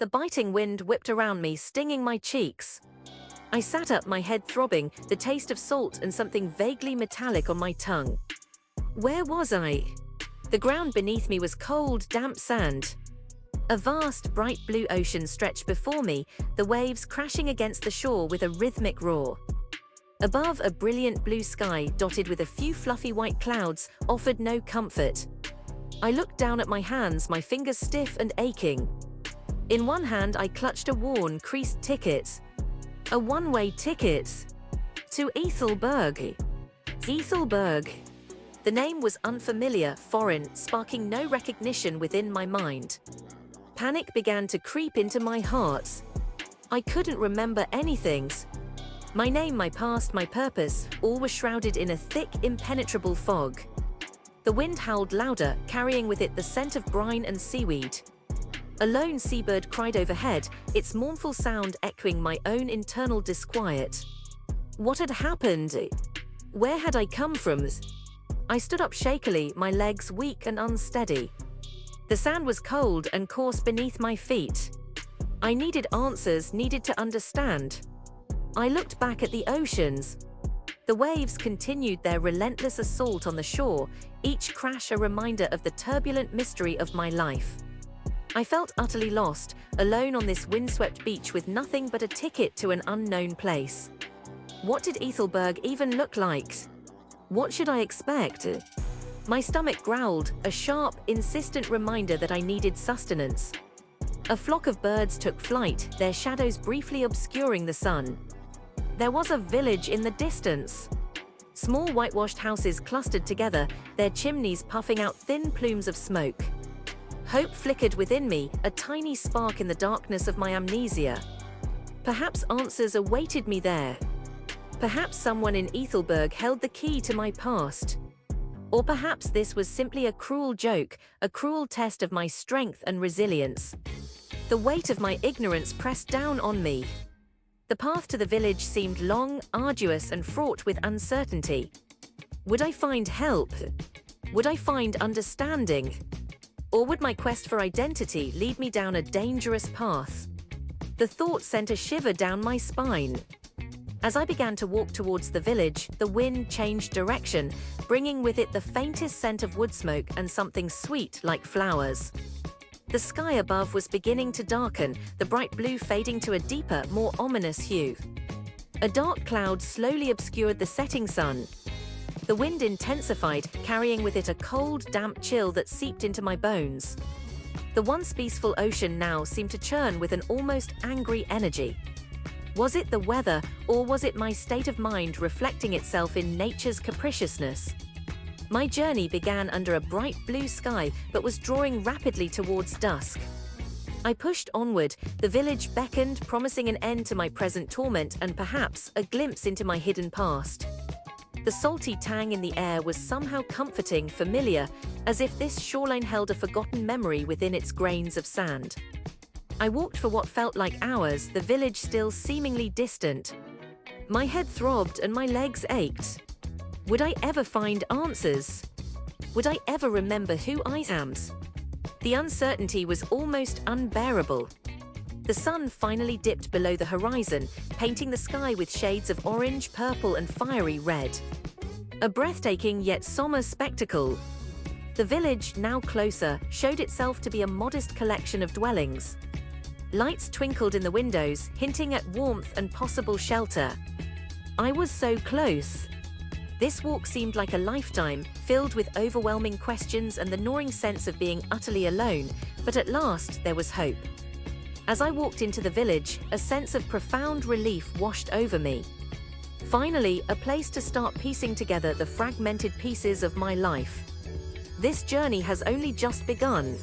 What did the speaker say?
The biting wind whipped around me, stinging my cheeks. I sat up, my head throbbing, the taste of salt and something vaguely metallic on my tongue. Where was I? The ground beneath me was cold, damp sand. A vast, bright blue ocean stretched before me, the waves crashing against the shore with a rhythmic roar. Above, a brilliant blue sky, dotted with a few fluffy white clouds, offered no comfort. I looked down at my hands, my fingers stiff and aching. In one hand, I clutched a worn, creased ticket. A one-way ticket. To Ethelberg. Ethelberg. The name was unfamiliar, foreign, sparking no recognition within my mind. Panic began to creep into my heart. I couldn't remember anything. My name, my past, my purpose, all were shrouded in a thick, impenetrable fog. The wind howled louder, carrying with it the scent of brine and seaweed. A lone seabird cried overhead, its mournful sound echoing my own internal disquiet. What had happened? Where had I come from? I stood up shakily, my legs weak and unsteady. The sand was cold and coarse beneath my feet. I needed answers, needed to understand. I looked back at the oceans. The waves continued their relentless assault on the shore, each crash a reminder of the turbulent mystery of my life. I felt utterly lost, alone on this windswept beach with nothing but a ticket to an unknown place. What did Ethelberg even look like? What should I expect? My stomach growled, a sharp, insistent reminder that I needed sustenance. A flock of birds took flight, their shadows briefly obscuring the sun. There was a village in the distance. Small whitewashed houses clustered together, their chimneys puffing out thin plumes of smoke. Hope flickered within me, a tiny spark in the darkness of my amnesia. Perhaps answers awaited me there. Perhaps someone in Ethelberg held the key to my past. Or perhaps this was simply a cruel joke, a cruel test of my strength and resilience. The weight of my ignorance pressed down on me. The path to the village seemed long, arduous, and fraught with uncertainty. Would I find help? Would I find understanding? Or would my quest for identity lead me down a dangerous path? The thought sent a shiver down my spine. As I began to walk towards the village, the wind changed direction, bringing with it the faintest scent of wood smoke and something sweet like flowers. The sky above was beginning to darken, the bright blue fading to a deeper, more ominous hue. A dark cloud slowly obscured the setting sun. The wind intensified, carrying with it a cold, damp chill that seeped into my bones. The once peaceful ocean now seemed to churn with an almost angry energy. Was it the weather, or was it my state of mind reflecting itself in nature's capriciousness? My journey began under a bright blue sky, but was drawing rapidly towards dusk. I pushed onward, the village beckoned, promising an end to my present torment and perhaps a glimpse into my hidden past. The salty tang in the air was somehow comforting, familiar, as if this shoreline held a forgotten memory within its grains of sand. I walked for what felt like hours, the village still seemingly distant. My head throbbed and my legs ached. Would I ever find answers? Would I ever remember who I am? The uncertainty was almost unbearable. The sun finally dipped below the horizon, painting the sky with shades of orange, purple, and fiery red. A breathtaking yet somber spectacle. The village, now closer, showed itself to be a modest collection of dwellings. Lights twinkled in the windows, hinting at warmth and possible shelter. I was so close. This walk seemed like a lifetime, filled with overwhelming questions and the gnawing sense of being utterly alone, but at last there was hope. As I walked into the village, a sense of profound relief washed over me. Finally, a place to start piecing together the fragmented pieces of my life. This journey has only just begun.